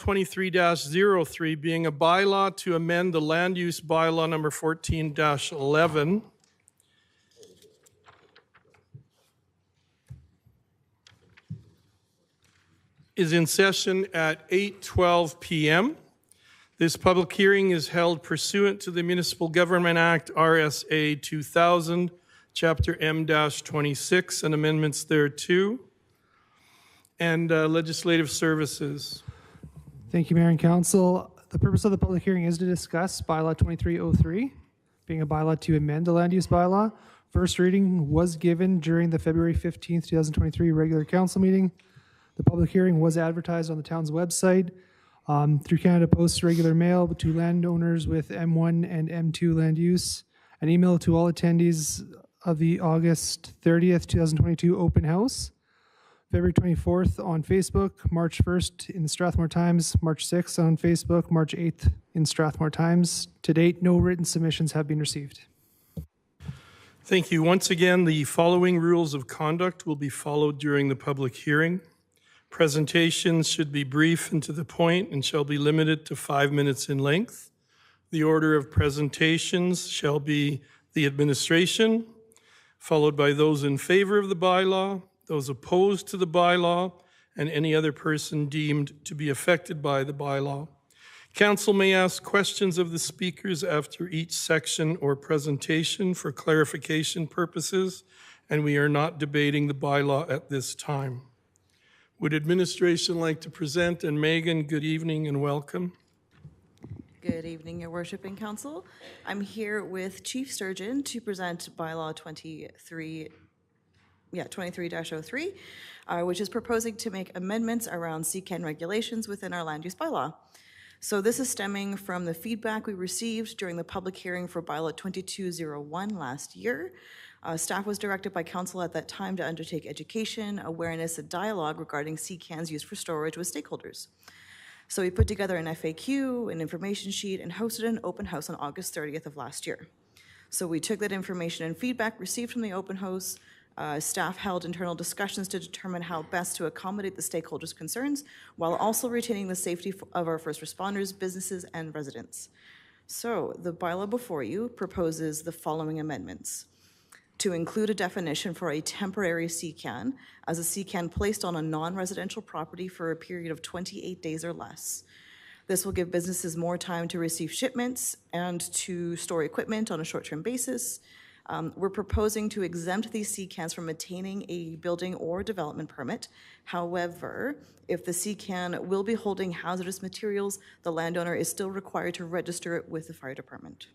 23-03 being a bylaw to amend the land use bylaw number 14-11. Is in session at 8:12 p.m. This public hearing is held pursuant to the Municipal Government Act, RSA 2000, Chapter M-26, and amendments thereto, and legislative services. Thank you, Mayor and Council. The purpose of the public hearing is to discuss Bylaw 2303, being a bylaw to amend the land use bylaw. First reading was given during the February 15th, 2023 regular council meeting. The public hearing was advertised on the town's website, through Canada Post regular mail to landowners with M1 and M2 land use, an email to all attendees of the August 30th, 2022 open house, February 24th on Facebook, March 1st in the Strathmore Times, March 6th on Facebook, March 8th in Strathmore Times. To date, no written submissions have been received. Thank you. Once again, the following rules of conduct will be followed during the public hearing. Presentations should be brief and to the point and shall be limited to 5 minutes in length. The order of presentations shall be the administration, followed by those in favor of the bylaw, those opposed to the bylaw, and any other person deemed to be affected by the bylaw. Council may ask questions of the speakers after each section or presentation for clarification purposes, and we are not debating the bylaw at this time. Would administration like to present? And Megan, good evening and welcome. Good evening, Your Worship and Council. I'm here with Chief Sturgeon to present Bylaw 23-03, which is proposing to make amendments around CCAN regulations within our land use bylaw. So this is stemming from the feedback we received during the public hearing for Bylaw 2201 last year. Staff was directed by council at that time to undertake education, awareness, and dialogue regarding CCAN's use for storage with stakeholders. So we put together an FAQ, an information sheet, and hosted an open house on August 30th of last year. So we took that information and feedback received from the open house. Staff held internal discussions to determine how best to accommodate the stakeholders' concerns while also retaining the safety of our first responders, businesses, and residents. So the bylaw before you proposes the following amendments: to include a definition for a temporary CCAN as a CCAN placed on a non-residential property for a period of 28 days or less. This will give businesses more time to receive shipments and to store equipment on a short-term basis. We're proposing to exempt these CCANs from obtaining a building or development permit. However, if the CCAN will be holding hazardous materials, the landowner is still required to register it with the fire department.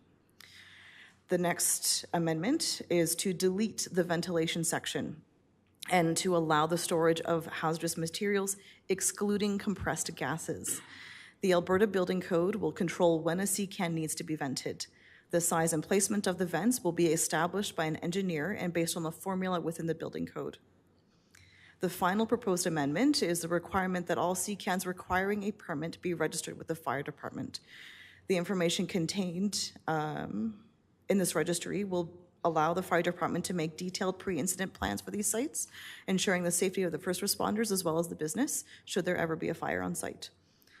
The next amendment is to delete the ventilation section and to allow the storage of hazardous materials, excluding compressed gases. The Alberta Building Code will control when a CCAN needs to be vented. The size and placement of the vents will be established by an engineer and based on the formula within the building code. The final proposed amendment is the requirement that all CCANs requiring a permit be registered with the fire department. The information contained in this registry will allow the fire department to make detailed pre-incident plans for these sites, ensuring the safety of the first responders as well as the business, should there ever be a fire on site.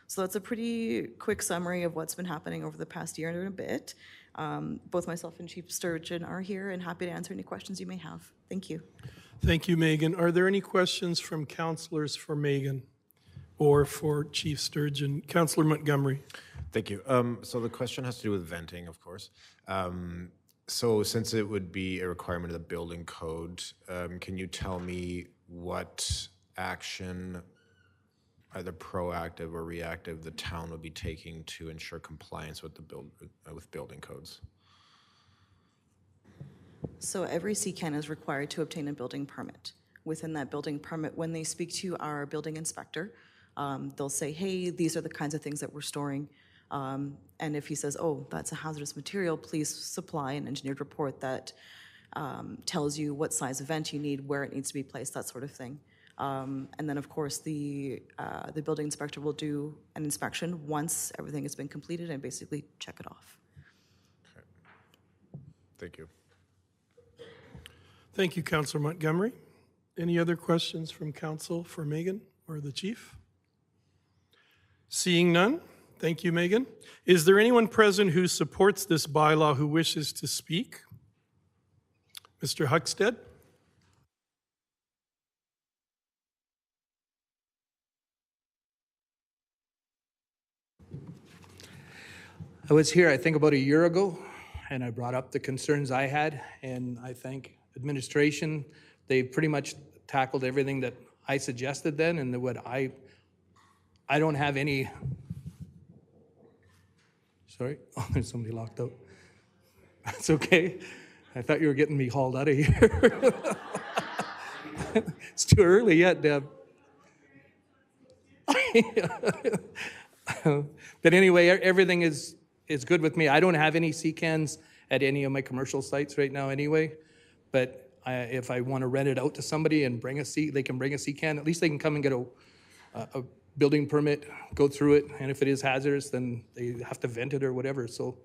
So that's a pretty quick summary of what's been happening over the past year and a bit. Both myself and Chief Sturgeon are here and happy to answer any questions you may have. Thank you. Thank you, Megan. Are there any questions from councillors for Megan or for Chief Sturgeon? Councillor Montgomery. Thank you. So the question has to do with venting, of course. So since it would be a requirement of the building code, can you tell me what action, either proactive or reactive, the town would be taking to ensure compliance with the building codes? So every CCAN is required to obtain a building permit. Within that building permit, when they speak to our building inspector, they'll say, hey, these are the kinds of things that we're storing. And if he says, oh, that's a hazardous material, please supply an engineered report that tells you what size vent you need, where it needs to be placed, that sort of thing. And then, of course, the building inspector will do an inspection once everything has been completed and basically check it off. Okay. Thank you. Thank you, Councillor Montgomery. Any other questions from council for Megan or the chief? Seeing none, thank you, Megan. Is there anyone present who supports this bylaw who wishes to speak? Mr. Huckstead? I was here, I think, about a year ago, and I brought up the concerns I had, and I thank administration. They pretty much tackled everything that I suggested then, and what I don't have any. Sorry, oh, there's somebody locked out. That's okay. I thought you were getting me hauled out of here. It's too early yet, Deb. But anyway, everything is good with me. I don't have any CCANs at any of my commercial sites right now anyway. But if I want to rent it out to somebody and they can bring a CCAN, at least they can come and get a building permit, go through it. And if it is hazardous, then they have to vent it or whatever. So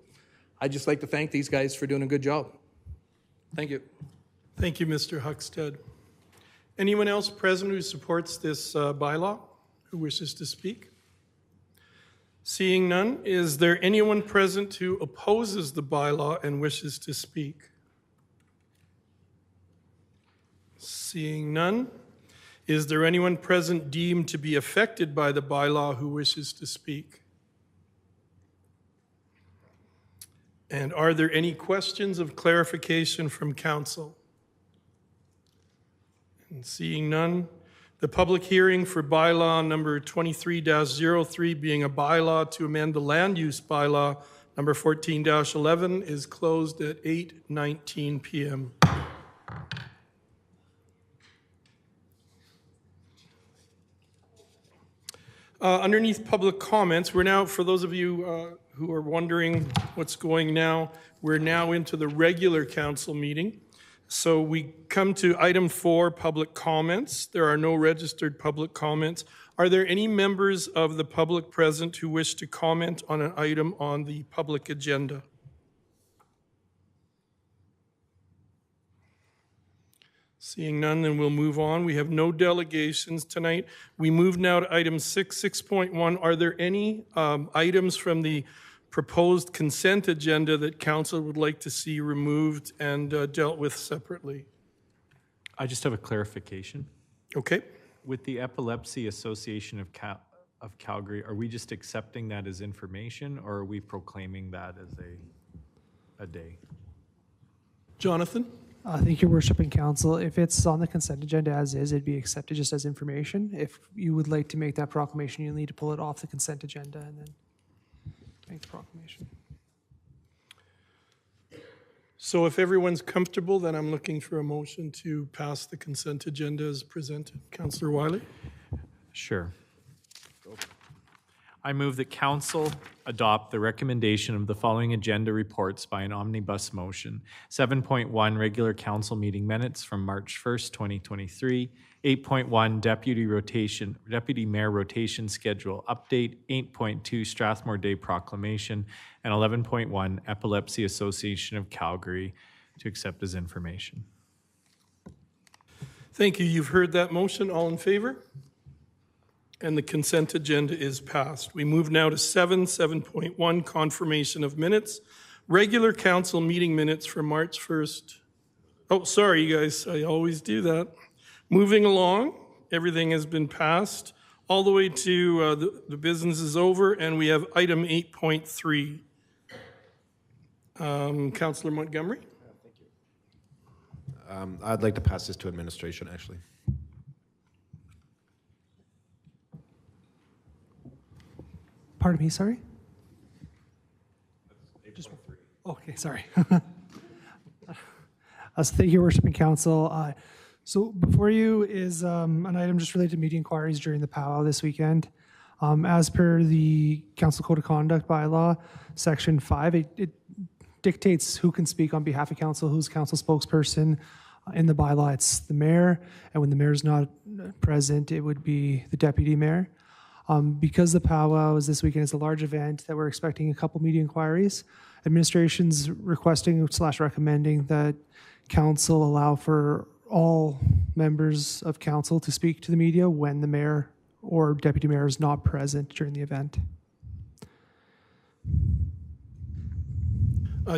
I'd just like to thank these guys for doing a good job. Thank you. Thank you, Mr. Huckstead. Anyone else present who supports this bylaw who wishes to speak? Seeing none, is there anyone present who opposes the bylaw and wishes to speak? Seeing none, is there anyone present deemed to be affected by the bylaw who wishes to speak? And are there any questions of clarification from council? And seeing none, the public hearing for bylaw number 23-03 being a bylaw to amend the land use bylaw number 14-11 is closed at 8:19 p.m. Underneath public comments, we're now, for those of you who are wondering what's going now, we're now into the regular council meeting. So we come to item 4, public comments. There are no registered public comments. Are there any members of the public present who wish to comment on an item on the public agenda? Seeing none, then we'll move on. We have no delegations tonight. We move now to item 6.1. Are there any items from the proposed consent agenda that council would like to see removed and dealt with separately? I just have a clarification. Okay. With the Epilepsy Association of Calgary, are we just accepting that as information, or are we proclaiming that as a day? Jonathan? Thank you, Worship and Council. If it's on the consent agenda as is, it'd be accepted just as information. If you would like to make that proclamation, you'll need to pull it off the consent agenda and then make the proclamation. So if everyone's comfortable, then I'm looking for a motion to pass the consent agenda as presented. Councillor Wiley? Sure. I move that council adopt the recommendation of the following agenda reports by an omnibus motion. 7.1 regular council meeting minutes from March 1st, 2023. 8.1 deputy mayor rotation schedule update. 8.2 Strathmore Day proclamation, and 11.1 Epilepsy Association of Calgary to accept as information. Thank you. You've heard that motion. All in favor? And the consent agenda is passed. We move now to 7.1, confirmation of minutes. Regular council meeting minutes for March 1st. Oh, sorry, you guys. I always do that. Moving along, everything has been passed. All the way to the business is over, and we have item 8.3. Councillor Montgomery? I'd like to pass this to administration, actually. Pardon me, sorry? Okay, sorry. So thank you, Worship and Council. So before you is an item just related to media inquiries during the powwow this weekend. As per the Council Code of Conduct bylaw, Section 5, it dictates who can speak on behalf of council, who's council spokesperson. In the bylaw, it's the mayor, and when the mayor is not present, it would be the deputy mayor. Because the powwow is this weekend, it's a large event that we're expecting a couple media inquiries. Administration's requesting / recommending that council allow for all members of council to speak to the media when the mayor or deputy mayor is not present during the event.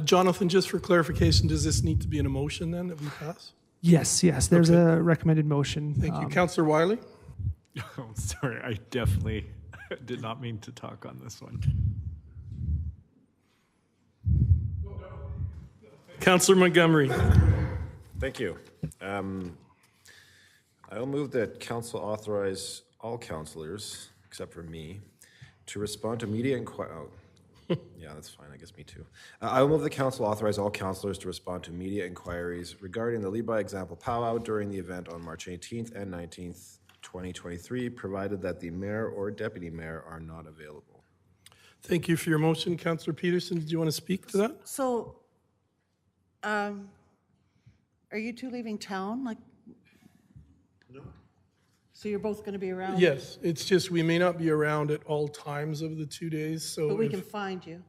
Jonathan, just for clarification, does this need to be an emotion then that we pass? Yes, there's a recommended motion. Thank you. Councillor Wiley? Oh, sorry, I definitely did not mean to talk on this one. Councillor Montgomery? Thank you. I will move that council authorize all councillors, except for me, to respond to media inquiries. Yeah, that's fine. I guess me too. I will move the council authorize all councillors to respond to media inquiries regarding the Lead by Example powwow during the event on March 18th and 19th, 2023, provided that the mayor or deputy mayor are not available. Thank you for your motion. Councillor Peterson, did you want to speak to that? So, are you two leaving town? Like, no. So you're both going to be around? Yes, it's just we may not be around at all times of the 2 days, so But we if can find you.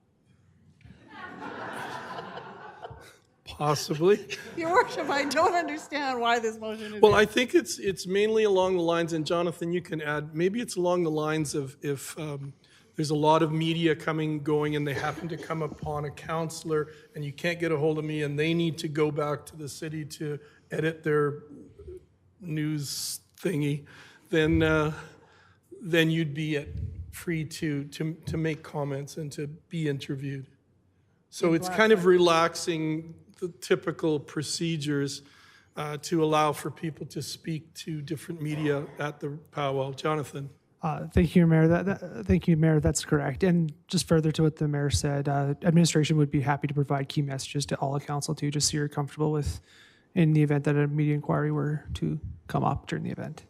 possibly. Your worship, I don't understand why this motion is. Well, I think it's mainly along the lines, and Jonathan, you can add, maybe it's along the lines of if there's a lot of media coming, going, and they happen to come upon a councillor, and you can't get a hold of me, and they need to go back to the city to edit their news thingy, then you'd be free to make comments and to be interviewed. So it's kind of relaxing the typical procedures to allow for people to speak to different media at the powwow. Jonathan? Thank you, Mayor. Thank you, Mayor. That's correct. And just further to what the mayor said, administration would be happy to provide key messages to all of council too, just so you're comfortable with in the event that a media inquiry were to come up during the event.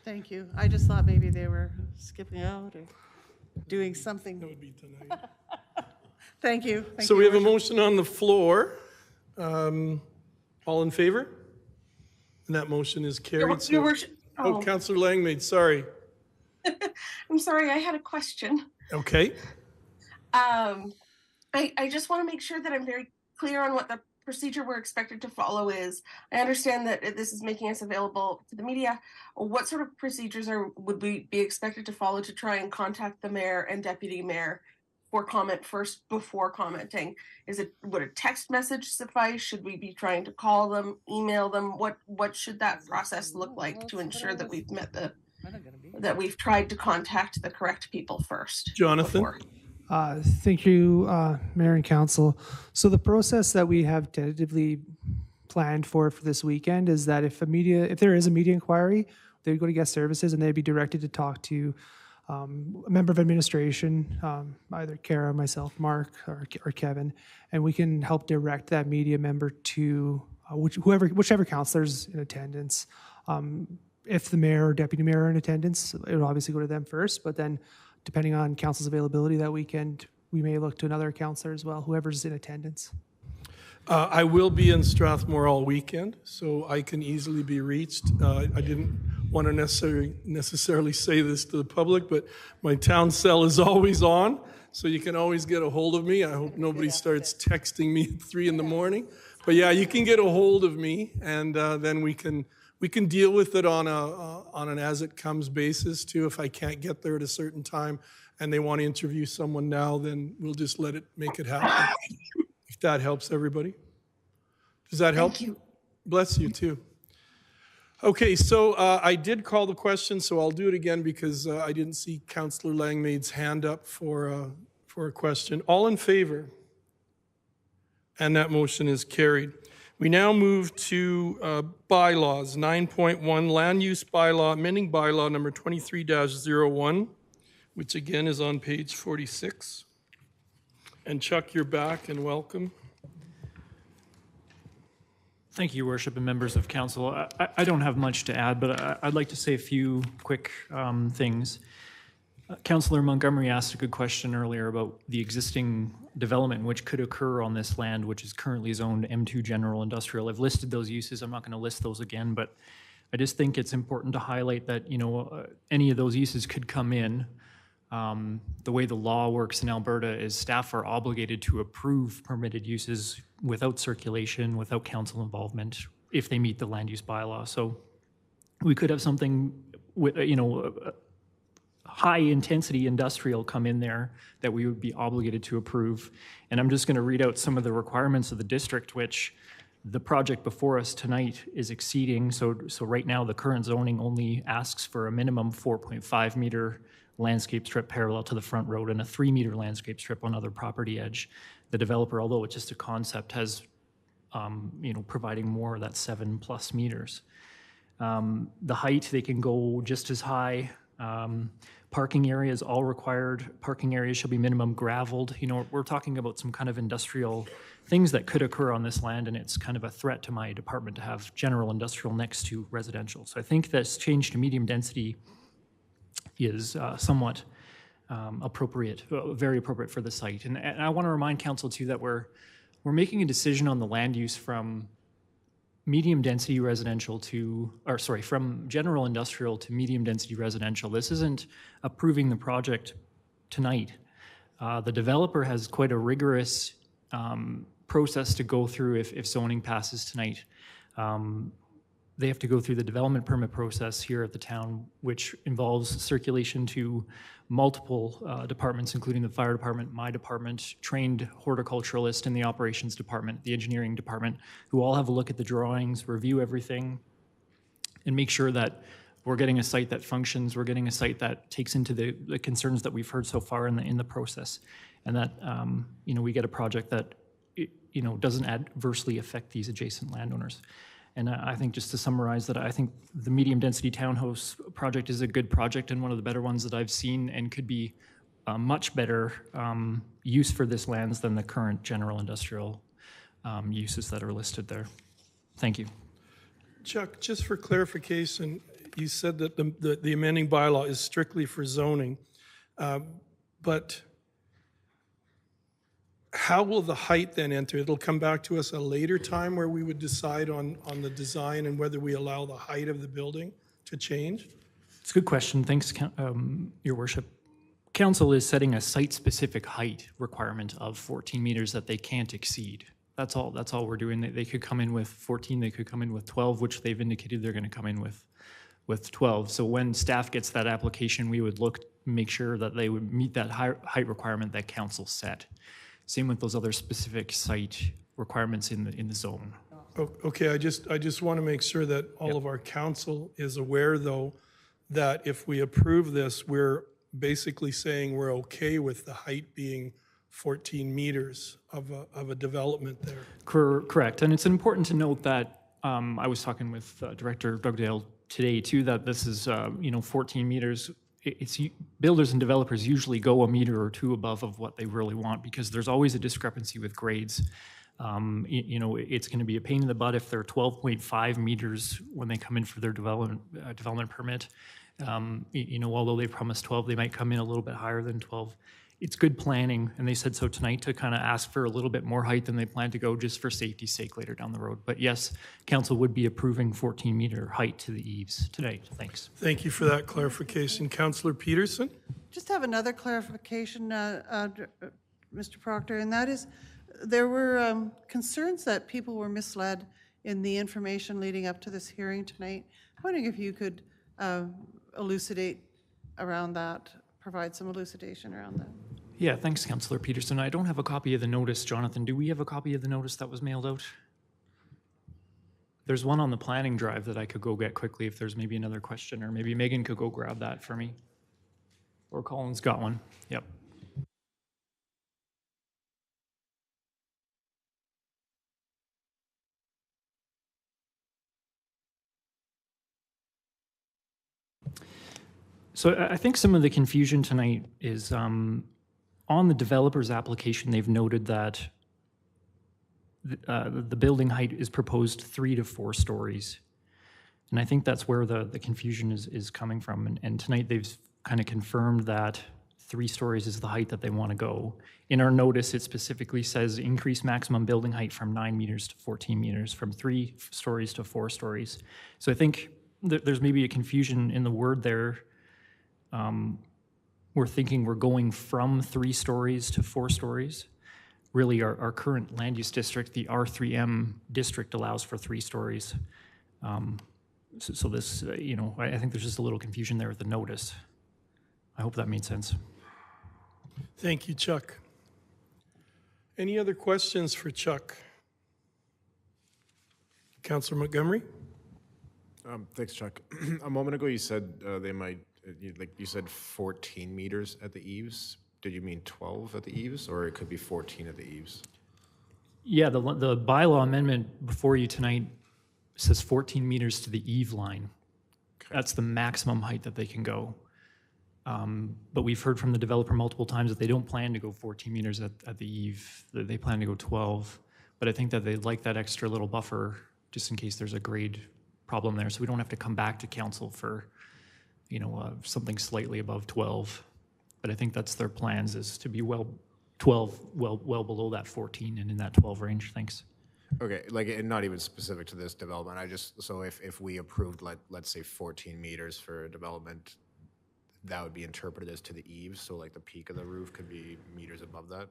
Thank you. I just thought maybe they were skipping out or doing something. That would be tonight. Thank you. Thank So you, we have a Worship. motion on the floor. All in favor? And that motion is carried. Your Worship. Oh, Councillor Langmaid, sorry. I'm sorry, I had a question. Okay. I just want to make sure that I'm very clear on what the procedure we're expected to follow is. I understand that this is making us available to the media. What sort of procedures would we be expected to follow to try and contact the mayor and deputy mayor for comment first before commenting? Would a text message suffice? Should we be trying to call them, email them? What should that process look like to ensure that we've met that we've tried to contact the correct people first? Jonathan? before? Thank you, Mayor and Council. So the process that we have tentatively planned for this weekend is that if there is a media inquiry, they would go to guest services and they'd be directed to talk to a member of administration, either Kara, myself, Mark, or Kevin, and we can help direct that media member to whichever councilor's in attendance. If the mayor or deputy mayor are in attendance, it would obviously go to them first, but then depending on council's availability that weekend, we may look to another councilor as well, whoever's in attendance. I will be in Strathmore all weekend, so I can easily be reached. I didn't want to necessarily say this to the public, but my town cell is always on, so you can always get a hold of me. I hope nobody starts texting me at 3 in the morning. But yeah, you can get a hold of me, and then we can deal with it on an as it comes basis too. If I can't get there at a certain time and they want to interview someone now, then we'll just make it happen. If that helps everybody. Does that help? Thank you. Bless you too. Okay, so I did call the question, so I'll do it again because I didn't see Councillor Langmaid's hand up for a question. All in favor? And that motion is carried. We now move to bylaws, 9.1, land use bylaw, amending bylaw number 23-01, which again is on page 46. And Chuck, you're back and welcome. Thank you, Your Worship, and members of council. I don't have much to add, but I'd like to say a few quick things. Councillor Montgomery asked a good question earlier about the existing development which could occur on this land, which is currently zoned M2 General Industrial. I've listed those uses. I'm not going to list those again, but I just think it's important to highlight that, any of those uses could come in. The way the law works in Alberta is staff are obligated to approve permitted uses without circulation, without council involvement, if they meet the land use bylaw. So we could have something with, high-intensity industrial come in there that we would be obligated to approve. And I'm just going to read out some of the requirements of the district, which the project before us tonight is exceeding. So right now, the current zoning only asks for a minimum 4.5 meter landscape strip parallel to the front road and a 3 meter landscape strip on other property edge. The developer, although it's just a concept, has, providing more, that's 7+ meters. The height, they can go just as high. Parking areas, all required parking areas shall be minimum gravelled. We're talking about some kind of industrial things that could occur on this land, and it's kind of a threat to my department to have general industrial next to residential. So I think this change to medium density is somewhat appropriate, very appropriate for the site. And I want to remind council too that we're making a decision on the land use from medium density residential from general industrial to medium density residential. This isn't approving the project tonight. The developer has quite a rigorous process to go through if zoning passes tonight. They have to go through the development permit process here at the town, which involves circulation to multiple departments, including the fire department, my department, trained horticulturalist in the operations department, the engineering department, who all have a look at the drawings, review everything, and make sure that we're getting a site that functions, we're getting a site that takes into the concerns that we've heard so far in the process, and that we get a project that doesn't adversely affect these adjacent landowners. And I think just to summarize that, I think the medium density townhouse project is a good project and one of the better ones that I've seen, and could be a much better use for this lands than the current general industrial uses that are listed there. Thank you. Chuck, just for clarification, you said that the amending bylaw is strictly for zoning, but how will the height then enter? It'll come back to us a later time where we would decide on the design and whether we allow the height of the building to change? It's a good question. Thanks, Your Worship. Council is setting a site-specific height requirement of 14 meters that they can't exceed. That's all we're doing. They could come in with 14, they could come in with 12, which they've indicated they're going to come in with 12. So when staff gets that application, we would make sure that they would meet that height requirement that council set. Same with those other specific site requirements in the zone. Okay, I just want to make sure that all of our council is aware, though, that if we approve this, we're basically saying we're okay with the height being 14 meters of a development there. Correct, and it's important to note that I was talking with Director Dugdale today too, that this is 14 meters. It's builders and developers usually go a meter or two above of what they really want, because there's always a discrepancy with grades. It's going to be a pain in the butt if they're 12.5 meters when they come in for their development permit. Although they promised 12, they might come in a little bit higher than 12. It's good planning, and they said so tonight, to kind of ask for a little bit more height than they plan to go, just for safety's sake later down the road. But yes, council would be approving 14-meter height to the eaves tonight. Thanks. Thank you for that clarification. Councillor Peterson? Just have another clarification, Mr. Proctor, and that is, there were concerns that people were misled in the information leading up to this hearing tonight. I'm wondering if you could elucidate around that, provide some elucidation around that. Yeah, thanks, Councillor Peterson. I don't have a copy of the notice. Jonathan, do we have a copy of the notice that was mailed out? There's one on the planning drive that I could go get quickly if there's maybe another question, or maybe Megan could go grab that for me. Or Colin's got one. Yep. So I think some of the confusion tonight is on the developer's application, they've noted that the building height is proposed 3 to 4 stories. And I think that's where the confusion is coming from. And tonight they've kind of confirmed that 3 stories is the height that they want to go. In our notice, it specifically says increase maximum building height from 9 meters to 14 meters, from 3 stories to 4 stories. So I think there's maybe a confusion in the word there. We're thinking we're going from 3 stories to 4 stories. Really, our current land use district, the R3M district, allows for 3 stories. So this, I think there's just a little confusion there with the notice. I hope that made sense. Thank you, Chuck. Any other questions for Chuck? Councillor Montgomery? Thanks, Chuck. A moment ago, you said they might, you said 14 meters at the eaves. Did you mean 12 at the eaves, or it could be 14 at the eaves? Yeah, the bylaw amendment before you tonight says 14 meters to the eave line. That's the maximum height that they can go. But we've heard from the developer multiple times that they don't plan to go 14 meters at the eave. That they plan to go 12. But I think that they'd like that extra little buffer just in case there's a grade problem there, so we don't have to come back to council for, something slightly above 12. But I think that's their plans, is to be well below that 14 and in that 12 range. Thanks. Okay, and not even specific to this development. So if we approved, let's say 14 meters for a development, that would be interpreted as to the eaves. So like the peak of the roof could be meters above that.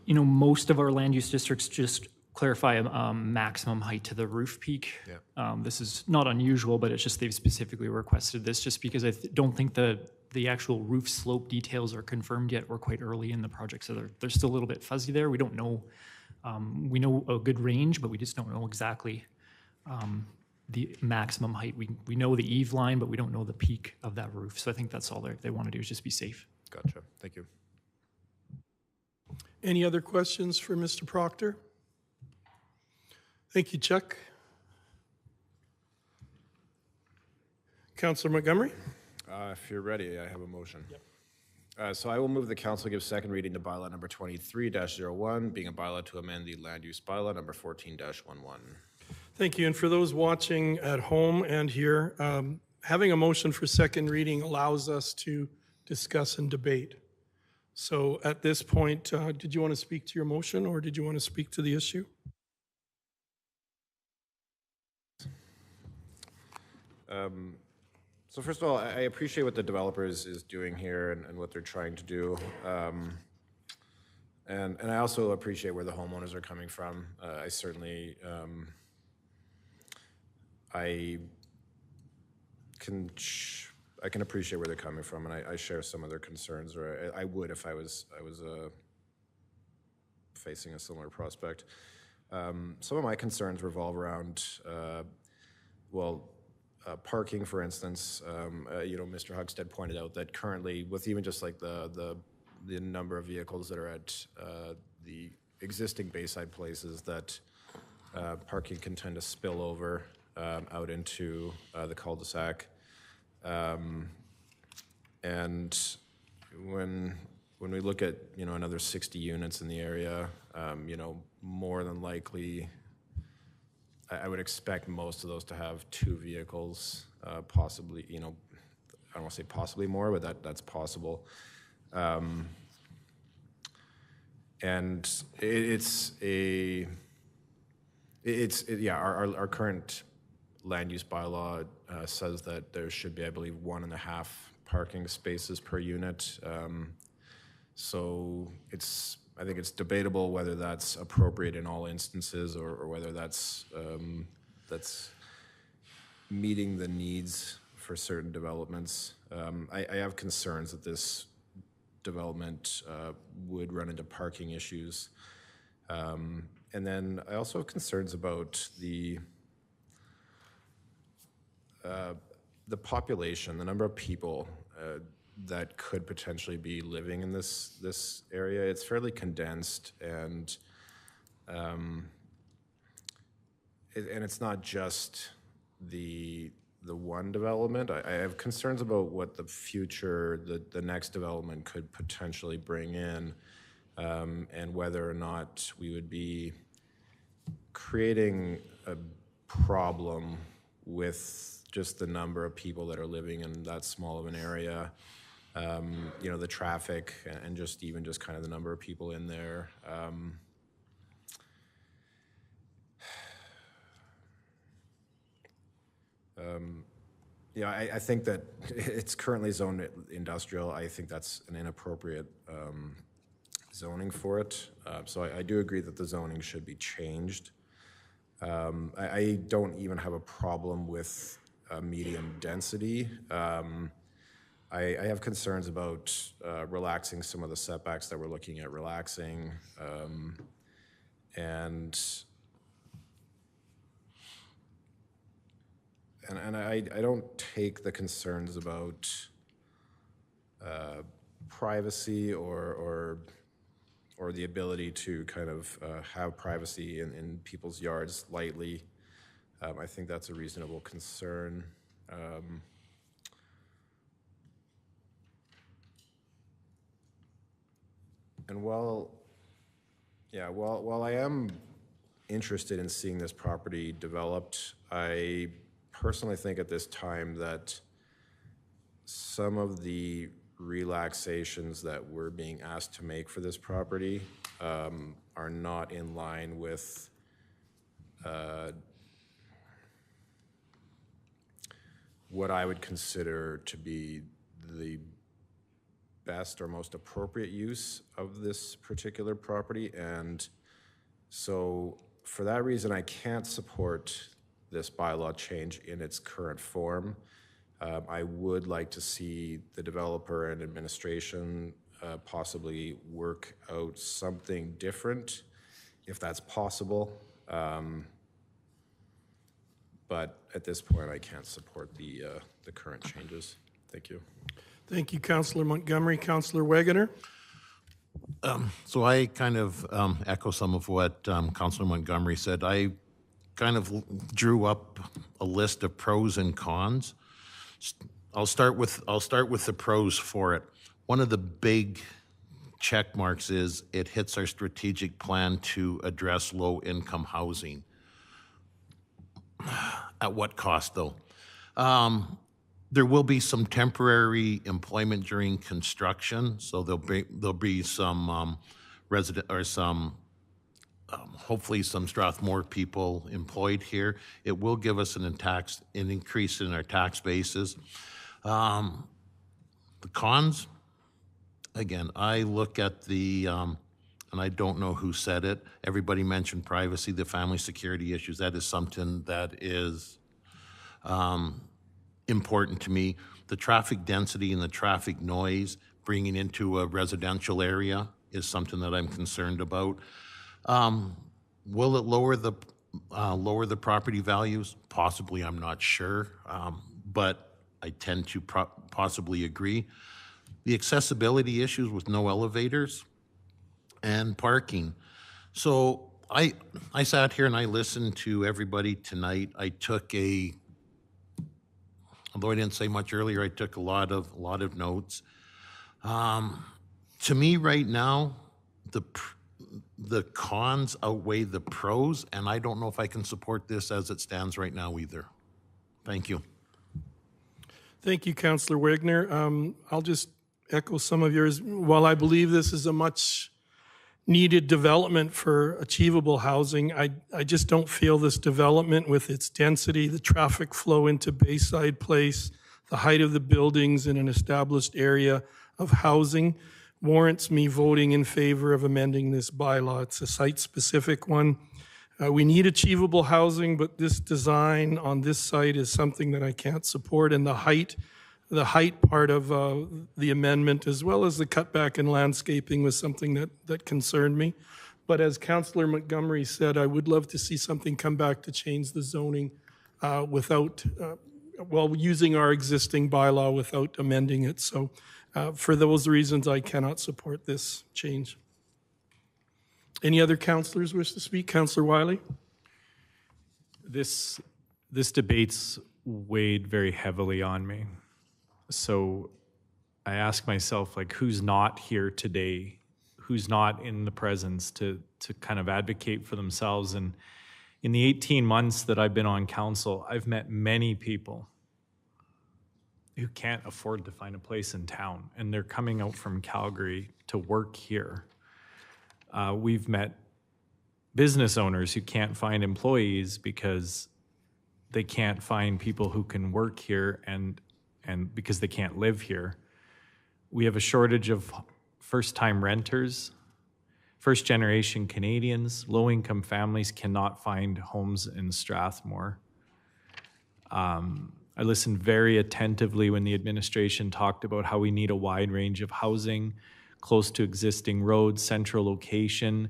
Most of our land use districts just clarify a maximum height to the roof peak. Yeah. This is not unusual, but it's just they've specifically requested this just because I don't think the actual roof slope details are confirmed yet. We're quite early in the project, so they're still a little bit fuzzy there. We don't know. We know a good range, but we just don't know exactly the maximum height. We know the eave line, but we don't know the peak of that roof. So I think that's all they want to do, is just be safe. Gotcha. Thank you. Any other questions for Mr. Proctor? Thank you, Chuck. Councillor Montgomery? If you're ready, I have a motion. Yep. So I will move the council give second reading to bylaw number 23-01, being a bylaw to amend the land use bylaw number 14-11. Thank you. And for those watching at home and here, having a motion for second reading allows us to discuss and debate. So at this point, did you want to speak to your motion, or did you want to speak to the issue? So first of all, I appreciate what the developer is doing here and what they're trying to do. And I also appreciate where the homeowners are coming from. I certainly, I can appreciate where they're coming from, and I share some of their concerns, or I would if I was facing a similar prospect. Some of my concerns revolve around, parking, for instance. Mr. Hugstead pointed out that currently, with even just like the number of vehicles that are at the existing Bayside places, that parking can tend to spill over out into the cul-de-sac. And when we look at another 60 units in the area, more than likely, I would expect most of those to have 2 vehicles, possibly, I don't want to say possibly more, but that's possible. And our current land use bylaw says that there should be, I believe, 1.5 parking spaces per unit. So I think it's debatable whether that's appropriate in all instances, or whether that's meeting the needs for certain developments. I have concerns that this development would run into parking issues. And then I also have concerns about the population, the number of people that could potentially be living in this area. It's fairly condensed, and it's not just the one development. I have concerns about what the future, the next development could potentially bring in, and whether or not we would be creating a problem with just the number of people that are living in that small of an area. The traffic, and just kind of the number of people in there. I think that it's currently zoned industrial. I think that's an inappropriate zoning for it. So I do agree that the zoning should be changed. I don't even have a problem with medium density. I have concerns about relaxing some of the setbacks that we're looking at relaxing. And I don't take the concerns about privacy or the ability to kind of have privacy in people's yards lightly. I think that's a reasonable concern. And while I am interested in seeing this property developed, I personally think at this time that some of the relaxations that we're being asked to make for this property are not in line with what I would consider to be the best or most appropriate use of this particular property. And so for that reason, I can't support this bylaw change in its current form. I would like to see the developer and administration possibly work out something different, if that's possible. But at this point, I can't support the current changes. Thank you. Thank you, Councillor Montgomery. Councillor Wegener? So I kind of echo some of what Councillor Montgomery said. I kind of drew up a list of pros and cons. I'll start with the pros for it. One of the big check marks is it hits our strategic plan to address low-income housing. At what cost, though? There will be some temporary employment during construction, so there'll be some resident or some hopefully some Strathmore people employed here. It will give us an increase in our tax bases. The cons, again, I look at the and I don't know who said it. Everybody mentioned privacy, the family security issues. That is something that is important to me. The traffic density and the traffic noise bringing into a residential area is something that I'm concerned about. Will it lower the property values? Possibly, I'm not sure, but I tend to possibly agree. The accessibility issues with no elevators and parking. So I sat here and I listened to everybody tonight. I took although I didn't say much earlier, I took a lot of notes. To me right now, the cons outweigh the pros, and I don't know if I can support this as it stands right now either. Thank you. Thank you, Councillor Wegener. I'll just echo some of yours. While I believe this is a much needed development for achievable housing, I just don't feel this development with its density, the traffic flow into Bayside Place, the height of the buildings in an established area of housing warrants me voting in favor of amending this bylaw. It's a site-specific one. We need achievable housing, but this design on this site is something that I can't support, and the height part of the amendment, as well as the cutback in landscaping, was something that concerned me. But as Councillor Montgomery said, I would love to see something come back to change the zoning using our existing bylaw without amending it. So for those reasons, I cannot support this change. Any other councillors wish to speak? Councillor Wiley? This debate's weighed very heavily on me. So I ask myself, like, who's not here today? Who's not in the presence to kind of advocate for themselves? And in the 18 months that I've been on council, I've met many people who can't afford to find a place in town, and they're coming out from Calgary to work here. We've met business owners who can't find employees because they can't find people who can work here and because they can't live here. We have a shortage of first-time renters, first-generation Canadians. Low-income families cannot find homes in Strathmore. I listened very attentively when the administration talked about how we need a wide range of housing, close to existing roads, central location,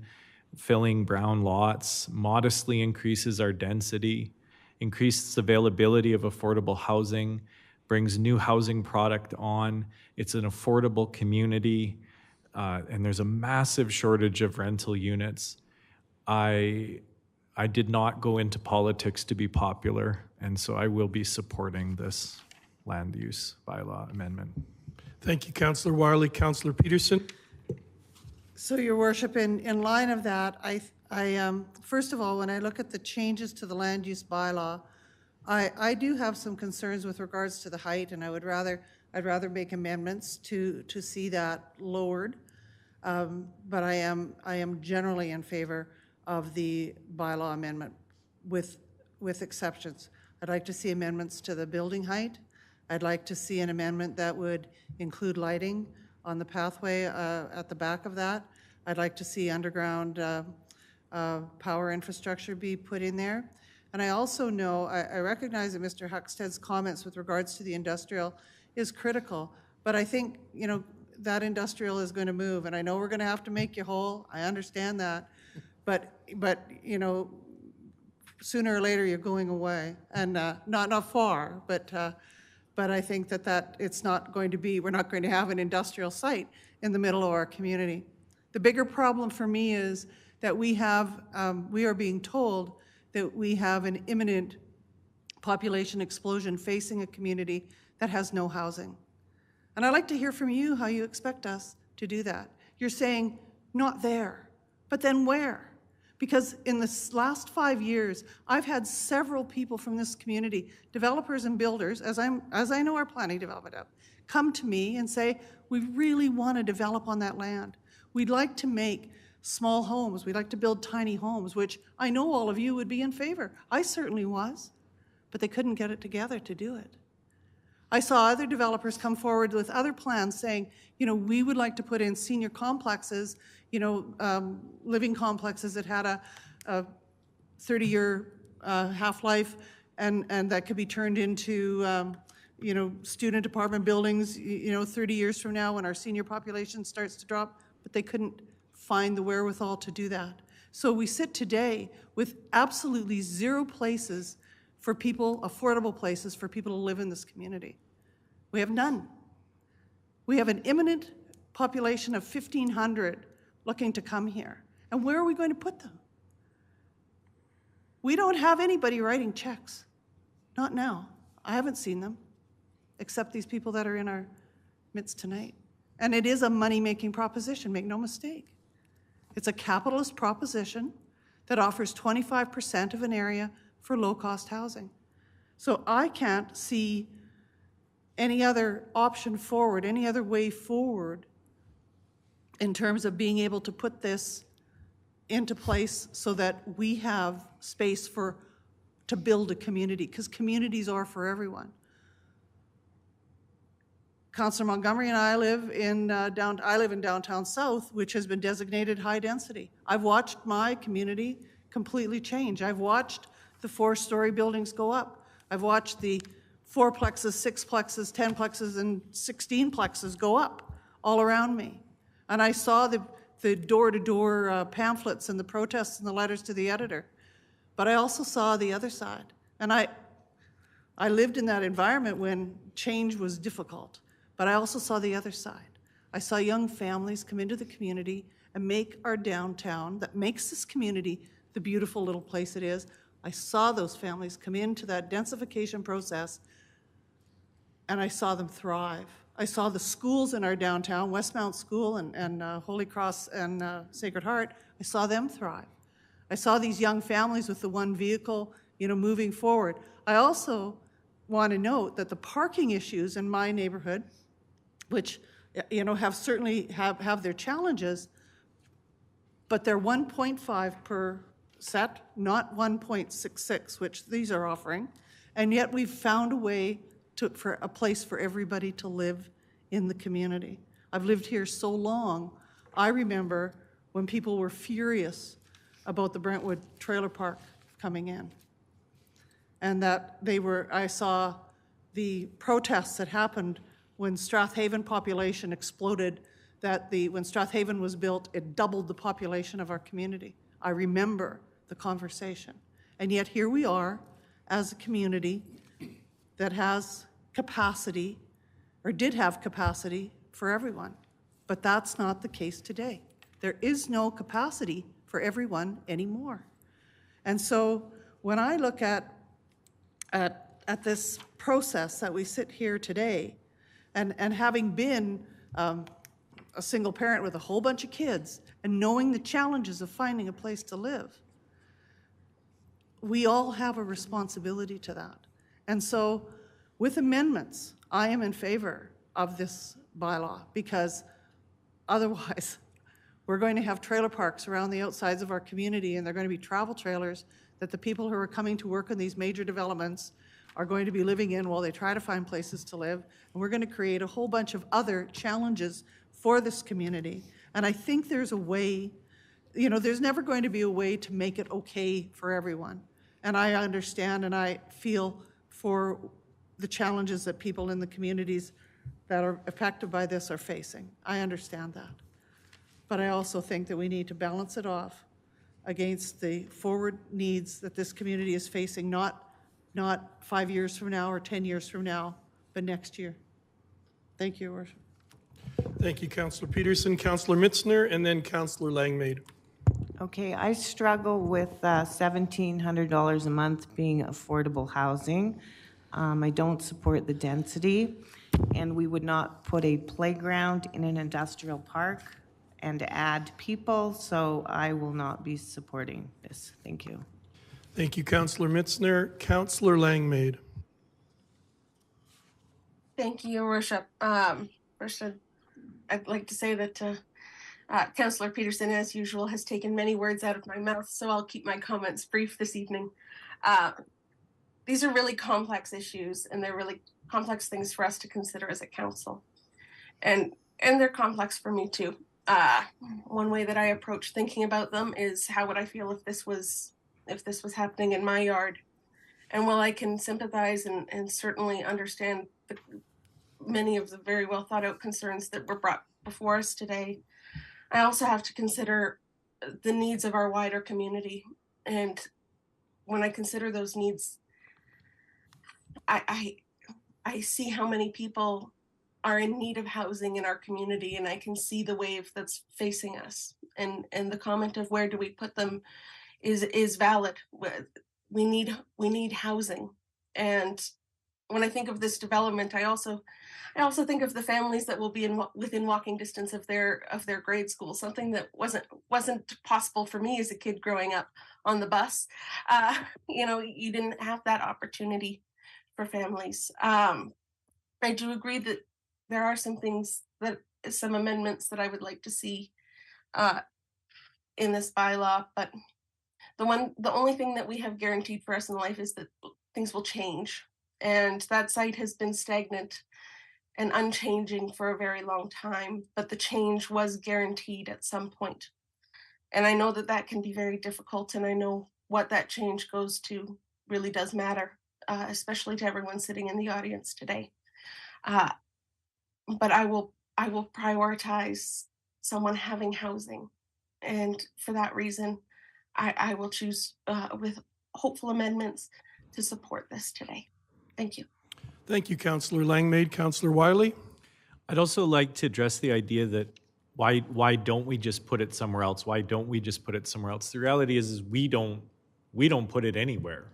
filling brown lots, modestly increases our density, increases availability of affordable housing, brings new housing product on. It's an affordable community, and there's a massive shortage of rental units. I did not go into politics to be popular, and so I will be supporting this land use bylaw amendment. Thank you, Councillor Wiley. Councillor Peterson? So, Your Worship, in line of that, first of all, when I look at the changes to the land use bylaw, I do have some concerns with regards to the height, and I'd rather make amendments to see that lowered. But I am generally in favor of the bylaw amendment with exceptions. I'd like to see amendments to the building height. I'd like to see an amendment that would include lighting on the pathway at the back of that. I'd like to see underground power infrastructure be put in there. And I also know, I recognize that Mr. Huckstead's comments with regards to the industrial is critical, but I think, you know, that industrial is going to move, and I know we're going to have to make you whole. I understand that, but you know, sooner or later you're going away, and not far, but I think that it's not going to be, we're not going to have an industrial site in the middle of our community. The bigger problem for me is that we are being told that we have an imminent population explosion facing a community that has no housing. And I'd like to hear from you how you expect us to do that. You're saying, not there, but then where? Because in the last 5 years, I've had several people from this community, developers and builders, as I know our planning development up, come to me and say, we really want to develop on that land. We'd like to make small homes. We'd like to build tiny homes, which I know all of you would be in favor. I certainly was, but they couldn't get it together to do it. I saw other developers come forward with other plans saying, you know, we would like to put in senior complexes, you know, living complexes that had a 30-year half-life and that could be turned into, you know, student apartment buildings, you know, 30 years from now when our senior population starts to drop, but they couldn't find the wherewithal to do that. So we sit today with absolutely zero places for people, affordable places for people to live in this community. We have none. We have an imminent population of 1,500 looking to come here. And where are we going to put them? We don't have anybody writing checks. Not now. I haven't seen them, except these people that are in our midst tonight. And it is a money-making proposition, make no mistake. It's a capitalist proposition that offers 25% of an area for low-cost housing. So I can't see any other option forward, any other way forward in terms of being able to put this into place so that we have space to build a community, because communities are for everyone. Councillor Montgomery and I live in downtown South, which has been designated high density. I've watched my community completely change. I've watched the 4-story buildings go up. I've watched the 4-plexes, 6-plexes, 10-plexes, and 16-plexes go up all around me. And I saw the door-to-door pamphlets and the protests and the letters to the editor. But I also saw the other side. And I lived in that environment when change was difficult. But I also saw the other side. I saw young families come into the community and make our downtown, that makes this community the beautiful little place it is. I saw those families come into that densification process, and I saw them thrive. I saw the schools in our downtown, Westmount School and Holy Cross and Sacred Heart, I saw them thrive. I saw these young families with the one vehicle, you know, moving forward. I also want to note that the parking issues in my neighborhood, which, you know, have certainly have their challenges, but they're 1.5 per set, not 1.66, which these are offering, and yet we've found a way for a place for everybody to live in the community. I've lived here so long, I remember when people were furious about the Brentwood trailer park coming in, and that I saw the protests that happened when Strathaven population exploded, that when Strathaven was built, it doubled the population of our community. I remember the conversation. And yet here we are as a community that has capacity, or did have capacity for everyone. But that's not the case today. There is no capacity for everyone anymore. And so when I look at this process that we sit here today, and having been a single parent with a whole bunch of kids and knowing the challenges of finding a place to live, we all have a responsibility to that. And so with amendments, I am in favor of this bylaw, because otherwise we're going to have trailer parks around the outsides of our community, and they're going to be travel trailers that the people who are coming to work in these major developments are going to be living in while they try to find places to live. And we're going to create a whole bunch of other challenges for this community. And I think there's a way, you know, there's never going to be a way to make it okay for everyone. And I understand and I feel for the challenges that people in the communities that are affected by this are facing. I understand that. But I also think that we need to balance it off against the forward needs that this community is facing, not 5 years from now or 10 years from now, but next year. Thank you, Your Worship. Thank you, Councillor Peterson. Councillor Mitzner, and then Councillor Langmaid. Okay, I struggle with $1,700 a month being affordable housing. I don't support the density, and we would not put a playground in an industrial park and add people, so I will not be supporting this. Thank you. Thank you, Councillor Mitzner. Councillor Langmaid. Thank you, Your Worship. First, I'd like to say that Councillor Peterson, as usual, has taken many words out of my mouth, so I'll keep my comments brief this evening. These are really complex issues, and they're really complex things for us to consider as a council. And they're complex for me too. One way that I approach thinking about them is, how would I feel if this was happening in my yard? And while I can sympathize and certainly understand many of the very well thought out concerns that were brought before us today, I also have to consider the needs of our wider community. And when I consider those needs, I see how many people are in need of housing in our community, and I can see the wave that's facing us. And the comment of where do we put them is valid. We need housing. And when I think of this development, I also think of the families that will be within walking distance of their grade school, something that wasn't possible for me as a kid growing up on the bus. You didn't have that opportunity for families. I do agree that there are some amendments that I would like to see in this bylaw, but the only thing that we have guaranteed for us in life is that things will change. And that site has been stagnant and unchanging for a very long time, but the change was guaranteed at some point. And I know that can be very difficult, and I know what that change goes to really does matter, especially to everyone sitting in the audience today. But I will prioritize someone having housing. And for that reason, I will choose with hopeful amendments to support this today. Thank you. Thank you, Councillor Langmaid. Councillor Wiley. I'd also like to address the idea that why don't we just put it somewhere else? Why don't we just put it somewhere else? The reality is we don't put it anywhere.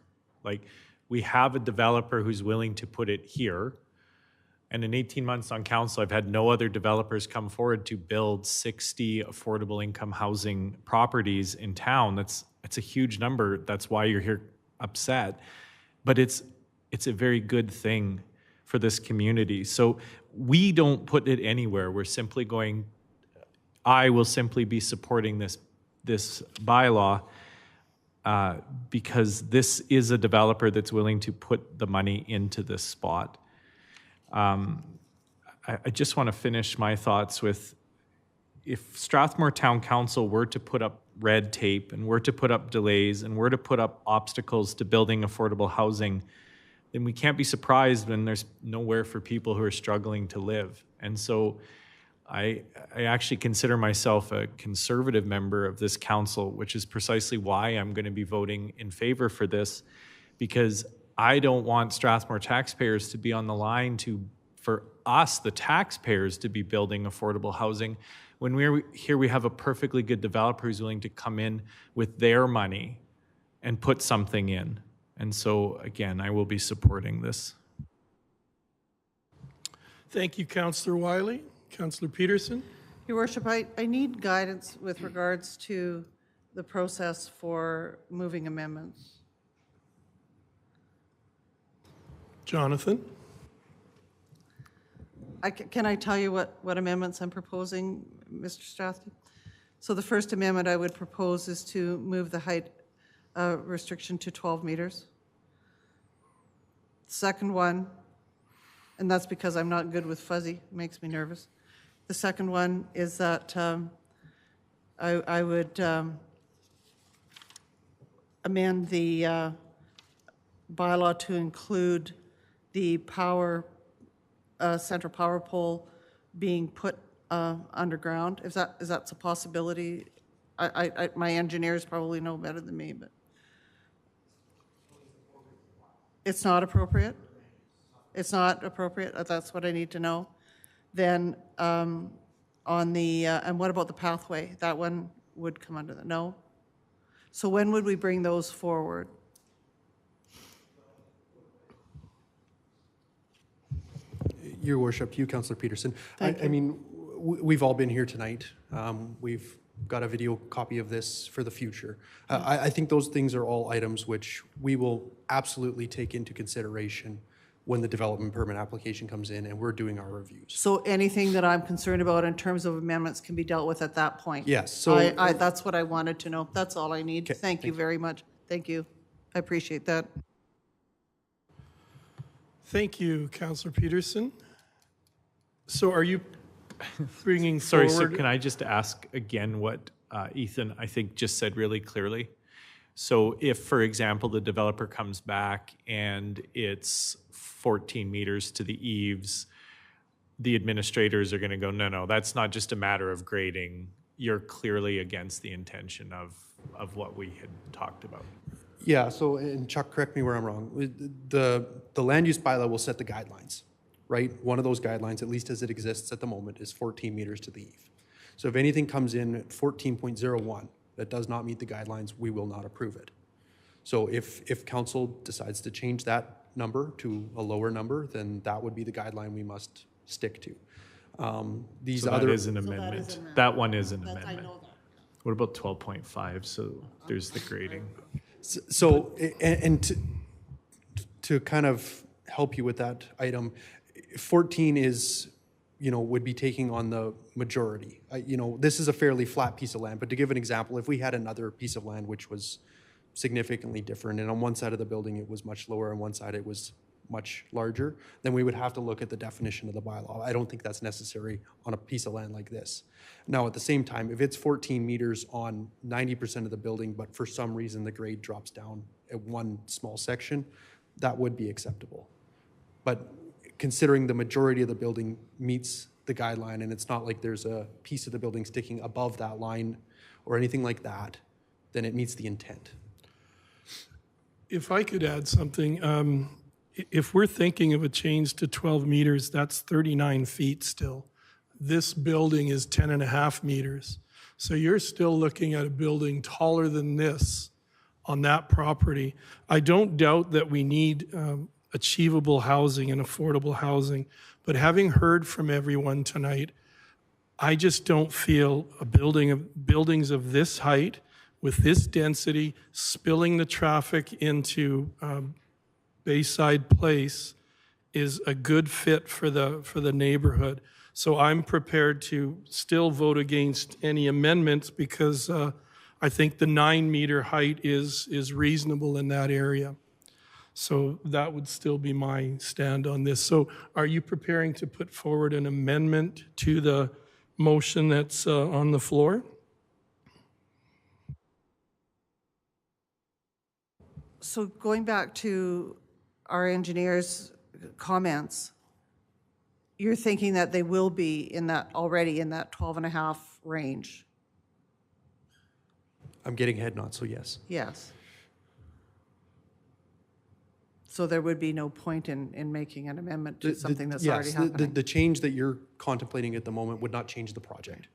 Like, we have a developer who's willing to put it here. And in 18 months on council, I've had no other developers come forward to build 60 affordable income housing properties in town. It's a huge number. That's why you're here upset. But it's a very good thing for this community. So we don't put it anywhere. We're simply I will simply be supporting this bylaw because this is a developer that's willing to put the money into this spot. I just want to finish my thoughts with, if Strathmore Town Council were to put up red tape and were to put up delays and were to put up obstacles to building affordable housing, then we can't be surprised when there's nowhere for people who are struggling to live. And so I actually consider myself a conservative member of this council, which is precisely why I'm going to be voting in favor for this, because I don't want Strathmore taxpayers to be on the line for us, the taxpayers, to be building affordable housing when we have a perfectly good developer who's willing to come in with their money and put something in. And so, again, I will be supporting this. Thank you, Councillor Wiley. Councillor Peterson? Your worship, I need guidance with regards to the process for moving amendments. Jonathan? Can I tell you what amendments I'm proposing, Mr. Strathy? So the first amendment I would propose is to move the height restriction to 12 meters. Second one, and that's because I'm not good with fuzzy, makes me nervous. The second one is that I would amend the bylaw to include the central power pole being put underground. Is that a possibility? My engineers probably know better than me, but it's not appropriate. It's not appropriate. That's what I need to know. Then on the and what about the pathway? That one would come under the no. So when would we bring those forward? Your worship, you, Councillor Peterson. I mean, we've all been here tonight. We've got a video copy of this for the future. I think those things are all items which we will absolutely take into consideration when the development permit application comes in and we're doing our reviews. So anything that I'm concerned about in terms of amendments can be dealt with at that point? Yes. So that's what I wanted to know. That's all I need. Okay, Thank you very much. Thank you. I appreciate that. Thank you, Councillor Peterson. So are you bringing Sorry, forward? sir, can I just ask again what Ethan, I think, just said really clearly? So if, for example, the developer comes back and it's 14 meters to the eaves, the administrators are going to go, no, that's not just a matter of grading. You're clearly against the intention of what we had talked about. yeah, so, and Chuck, correct me where I'm wrong. The land use bylaw will set the guidelines, right? One of those guidelines, at least as it exists at the moment, is 14 meters to the eve. So if anything comes in at 14.01 that does not meet the guidelines, we will not approve it. So if council decides to change that number to a lower number, then that would be the guideline we must stick to. These So other that is an amendment. That one is an amendment. What about 12.5? So there's the grading. So, and to kind of help you with that item, 14 is, would be taking on the majority. This is a fairly flat piece of land, but to give an example, if we had another piece of land which was significantly different, and on one side of the building it was much lower, and one side it was much larger, then we would have to look at the definition of the bylaw. I don't think that's necessary on a piece of land like this. Now, at the same time, if it's 14 meters on 90% of the building, but for some reason the grade drops down at one small section, that would be acceptable. But considering the majority of the building meets the guideline, and it's not like there's a piece of the building sticking above that line or anything like that, then it meets the intent. If I could add something, if we're thinking of a change to 12 meters, that's 39 feet still. This building is 10 and a half meters. So you're still looking at a building taller than this on that property. I don't doubt that we need achievable housing and affordable housing, but having heard from everyone tonight, I just don't feel buildings of this height with this density, spilling the traffic into Bayside Place is a good fit for the neighborhood. So I'm prepared to still vote against any amendments because I think the 9-meter height is reasonable in that area. So that would still be my stand on this. So are you preparing to put forward an amendment to the motion that's on the floor? So going back to our engineer's comments, you're thinking that they will be in that, already in that 12 and a half range? I'm getting head nods, so yes. Yes. So there would be no point in making an amendment to something that's already Yes, happening? the change that you're contemplating at the moment would not change the project.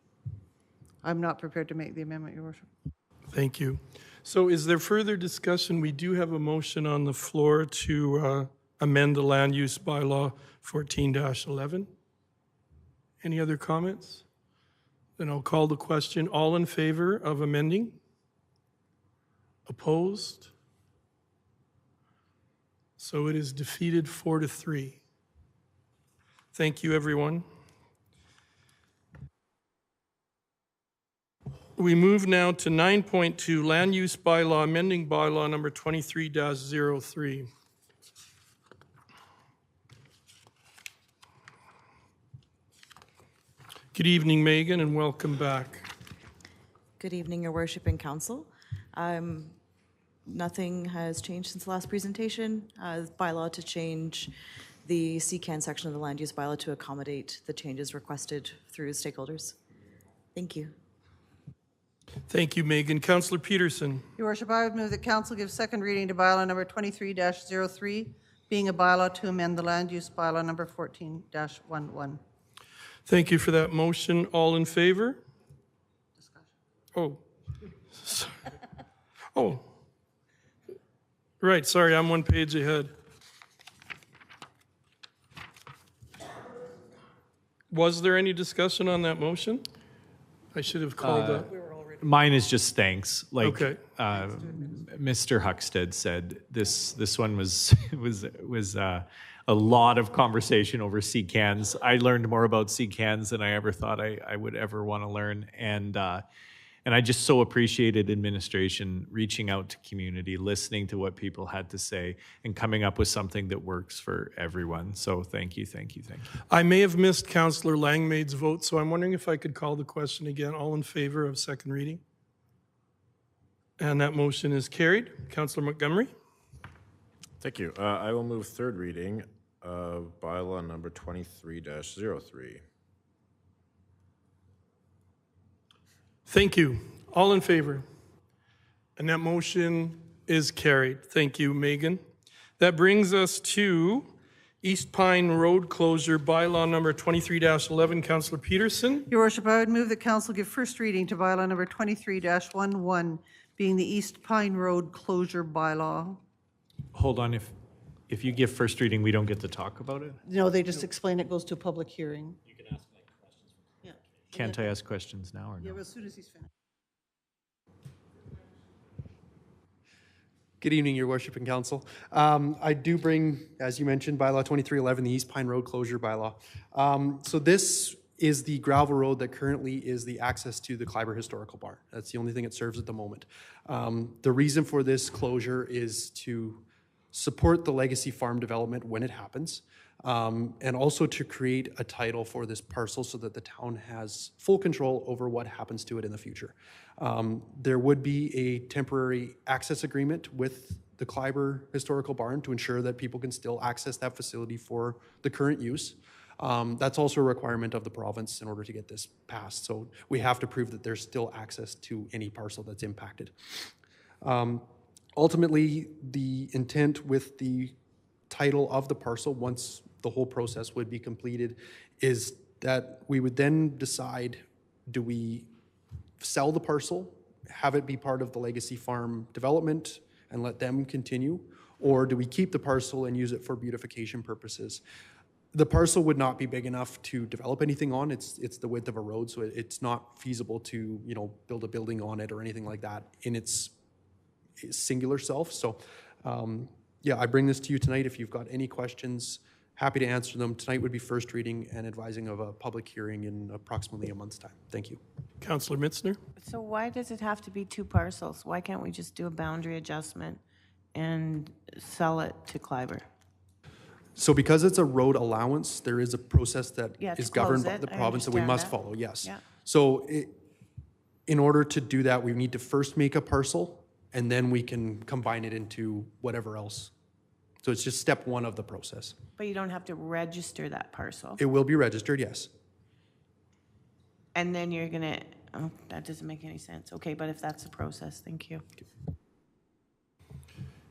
I'm not prepared to make the amendment, Your Worship. Thank you. So is there further discussion? We do have a motion on the floor to amend the land use bylaw 14-11. Any other comments? Then I'll call the question. All in favor of amending? Opposed? So it is defeated 4-3. Thank you, everyone. We move now to 9.2, Land Use Bylaw, amending bylaw number 23-03. Good evening, Megan, and welcome back. Good evening, Your Worship and Council. Nothing has changed since the last presentation. Bylaw to change the CCAN section of the land use bylaw to accommodate the changes requested through stakeholders. Thank you. Thank you, Megan. Councillor Peterson. Your Worship, I would move that council give second reading to bylaw number 23-03, being a bylaw to amend the land use bylaw number 14-11. Thank you for that motion. All in favor? Oh. Oh. Right, sorry, I'm one page ahead. Was there any discussion on that motion? I should have called that. Mine is just thanks. Like Okay. Mr. Huckstead said, this one was a lot of conversation over CCANs. I learned more about CCANs than I ever thought I would ever want to learn, and I just so appreciated administration reaching out to community, listening to what people had to say, and coming up with something that works for everyone. So thank you, thank you, thank you. I may have missed Councillor Langmaid's vote, so I'm wondering if I could call the question again. All in favor of second reading? And that motion is carried. Councillor Montgomery? Thank you. I will move third reading of bylaw number 23-03. Thank you. All in favor? And that motion is carried. Thank you, Megan. That brings us to East Pine Road Closure Bylaw number 23-11. Councillor Peterson. Your Worship, I would move that council give first reading to bylaw number 23-11, being the East Pine Road Closure Bylaw. Hold on, if you give first reading, we don't get to talk about it? No, they just explain it goes to a public hearing. Can't I ask questions now or Yeah, no? but as soon as he's finished. Good evening, Your Worship and Council. I do bring, as you mentioned, bylaw 2311, the East Pine Road Closure Bylaw. So this is the gravel road that currently is the access to the Kleiber Historical Barn. That's the only thing it serves at the moment. The reason for this closure is to support the legacy farm development when it happens, and also to create a title for this parcel so that the town has full control over what happens to it in the future. There would be a temporary access agreement with the Kleiber Historical Barn to ensure that people can still access that facility for the current use. That's also a requirement of the province in order to get this passed. So we have to prove that there's still access to any parcel that's impacted. Ultimately, the intent with the title of the parcel, once the whole process would be completed, is that we would then decide, do we sell the parcel, have it be part of the legacy farm development and let them continue, or do we keep the parcel and use it for beautification purposes? The parcel would not be big enough to develop anything on. It's the width of a road, so it's not feasible to, you know, build a building on it or anything like that in its singular self. So yeah, I bring this to you tonight. If you've got any questions, happy to answer them. Tonight would be first reading and advising of a public hearing in approximately a month's time. Thank you. Councillor Mitzner. So why does it have to be two parcels? Why can't we just do a boundary adjustment and sell it to Kleiber? So because it's a road allowance, there is a process that Yeah, to is governed by close the it. I province that we understand must that. follow, yes. Yeah. So in order to do that, we need to first make a parcel, and then we can combine it into whatever else. So it's just step one of the process. But you don't have to register that parcel. It will be registered, yes. And then you're gonna, oh, that doesn't make any sense. Okay, but if that's the process, thank you.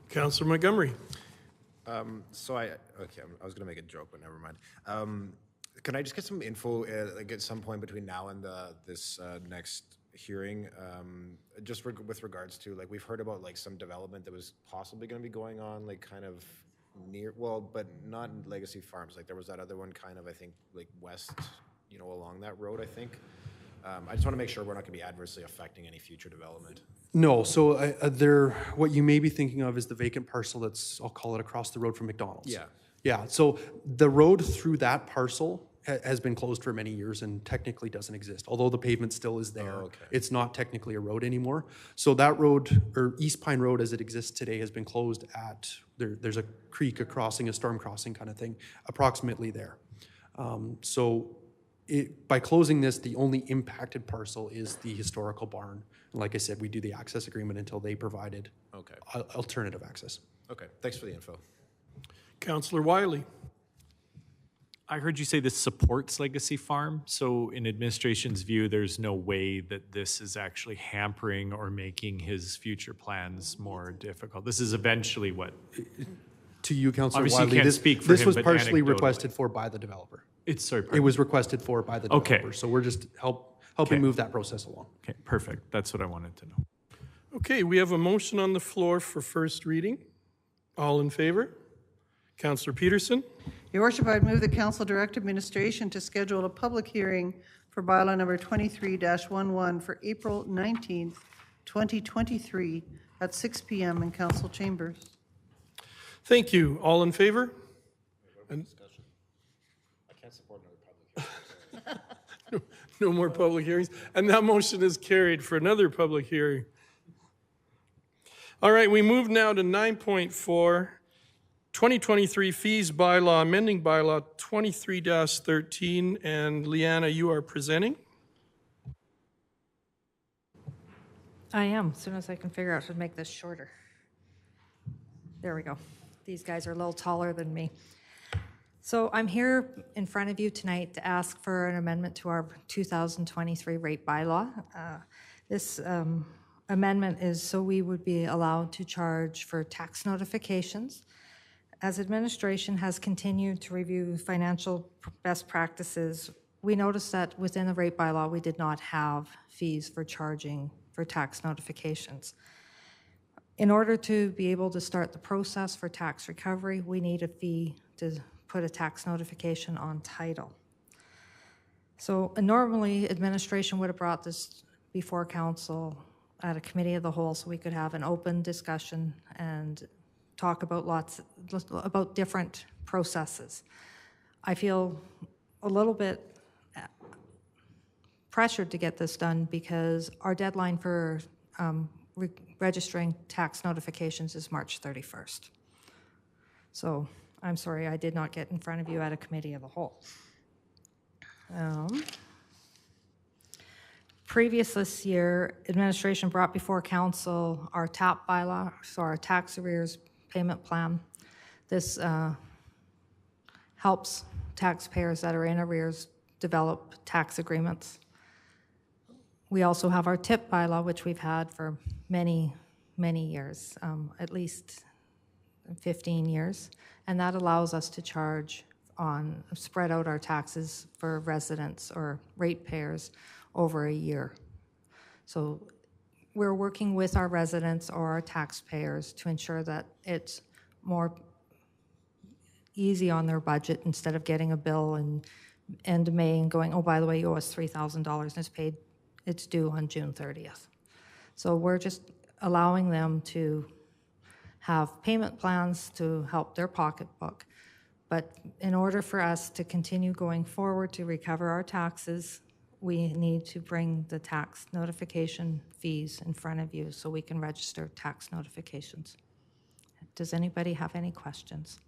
Councillor Montgomery. I was gonna make a joke, but never mind. Can I just get some info, like at some point between now and this next hearing, just with regards to, like, we've heard about like some development that was possibly gonna be going on, like kind of near, well, but not in Legacy Farms. Like there was that other one kind of, I think, like west, along that road, I think. I just want to make sure we're not going to be adversely affecting any future development. No, so what you may be thinking of is the vacant parcel that's, I'll call it, across the road from McDonald's. Yeah. Yeah, so the road through that parcel has been closed for many years and technically doesn't exist. Although the pavement still is there, it's not technically a road anymore. So that road, or East Pine Road as it exists today, has been closed at, there's a creek, a crossing, a storm crossing kind of thing, approximately there. By closing this, the only impacted parcel is the historical barn. And like I said, we do the access agreement until they provided alternative access. Okay, thanks for the info. Councillor Wiley. I heard you say this supports Legacy Farm, so in administration's view, there's no way that this is actually hampering or making his future plans more difficult. This is eventually what? To you, Councillor Obviously, you Wiley, can't speak for this him, was but partially anecdotally. requested for by the developer. It was requested for by the developer, so we're just helping move that process along. Okay, perfect. That's what I wanted to know. Okay, we have a motion on the floor for first reading. All in favor? Councillor Peterson. Your worship, I would move the council direct administration to schedule a public hearing for bylaw number 23-11 for April 19th, 2023 at 6 p.m. in council chambers. Thank you. All in favor? No more public hearings. And that motion is carried for another public hearing. All right, we move now to 9.4, 2023 Fees Bylaw, amending Bylaw 23-13. And Leanna, you are presenting. I am, as soon as I can figure out how to make this shorter. There we go. These guys are a little taller than me. So I'm here in front of you tonight to ask for an amendment to our 2023 rate bylaw. This amendment is so we would be allowed to charge for tax notifications. As administration has continued to review financial best practices, we noticed that within the rate bylaw, we did not have fees for charging for tax notifications. In order to be able to start the process for tax recovery, we need a fee to put a tax notification on title. So normally, administration would have brought this before council at a committee of the whole so we could have an open discussion and talk about different processes. I feel a little bit pressured to get this done because our deadline for registering tax notifications is March 31st. So I'm sorry, I did not get in front of you at a committee of the whole. Previous this year, administration brought before council our TAP bylaw, so our tax arrears payment plan. This helps taxpayers that are in arrears develop tax agreements. We also have our TIP bylaw, which we've had for many, many years, at least 15 years, and that allows us to charge spread out our taxes for residents or ratepayers over a year. So we're working with our residents or our taxpayers to ensure that it's more easy on their budget instead of getting a bill in end of May and going, oh, by the way, you owe us $3,000 and it's due on June 30th. So we're just allowing them to have payment plans to help their pocketbook. But in order for us to continue going forward to recover our taxes, we need to bring the tax notification fees in front of you so we can register tax notifications. Does anybody have any questions?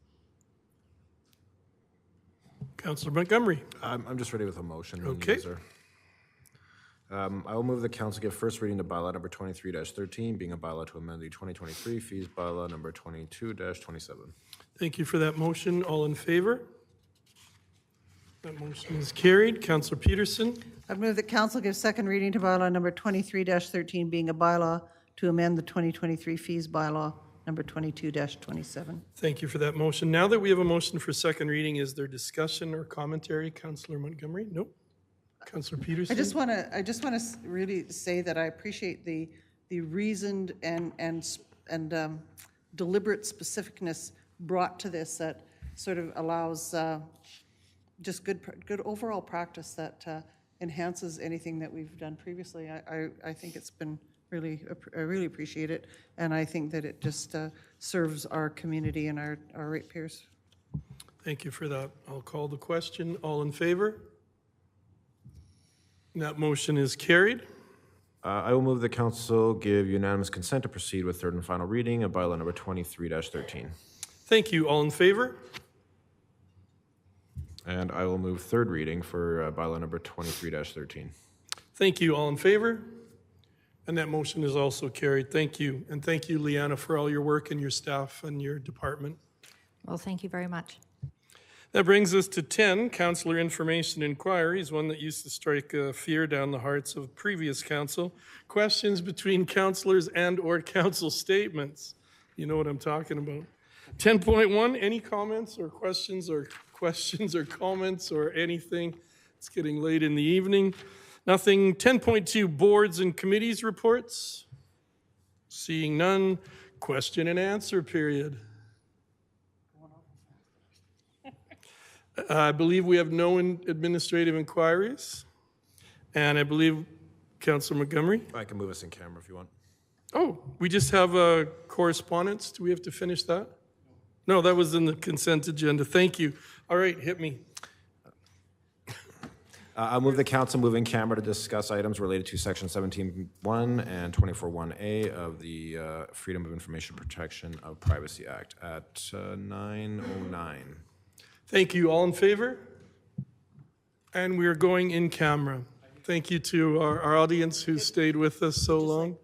Councillor Montgomery. I'm just ready with a motion. Okay. I will move the council give first reading to bylaw number 23-13, being a bylaw to amend the 2023 fees bylaw number 22-27. Thank you for that motion. All in favor? That motion is carried. Councillor Peterson. I'd move that council give second reading to bylaw number 23-13, being a bylaw to amend the 2023 fees bylaw number 22-27. Thank you for that motion. Now that we have a motion for second reading, is there discussion or commentary? Councillor Montgomery? Nope. Councillor Peterson? I just want to really say that I appreciate the reasoned and deliberate specificness brought to this that sort of allows just good overall practice that enhances anything that we've done previously. I think it's been I really appreciate it, and I think that it just serves our community and our ratepayers. Thank you for that. I'll call the question. All in favor? That motion is carried. I will move the council give unanimous consent to proceed with third and final reading of bylaw number 23-13. Thank you. All in favor? And I will move third reading for bylaw number 23-13. Thank you. All in favor? And that motion is also carried. Thank you. And thank you, Liana, for all your work and your staff and your department. Well, thank you very much. That brings us to 10, councillor information inquiries, one that used to strike fear down the hearts of previous council. Questions between councillors and or council statements. You know what I'm talking about. 10.1, any comments or questions or comments or anything? It's getting late in the evening. Nothing. 10.2, boards and committees reports. Seeing none, question and answer period. I believe we have no administrative inquiries. And I believe, Councillor Montgomery? I can move us in camera if you want. Oh, we just have a correspondence. Do we have to finish that? No, that was in the consent agenda. Thank you. All right, hit me. I'll move the council move in camera to discuss items related to section 17.1 and 24.1A of the Freedom of Information Protection of Privacy Act at 9:09. Thank you. All in favor? And we are going in camera. Thank you to our audience who stayed with us so long.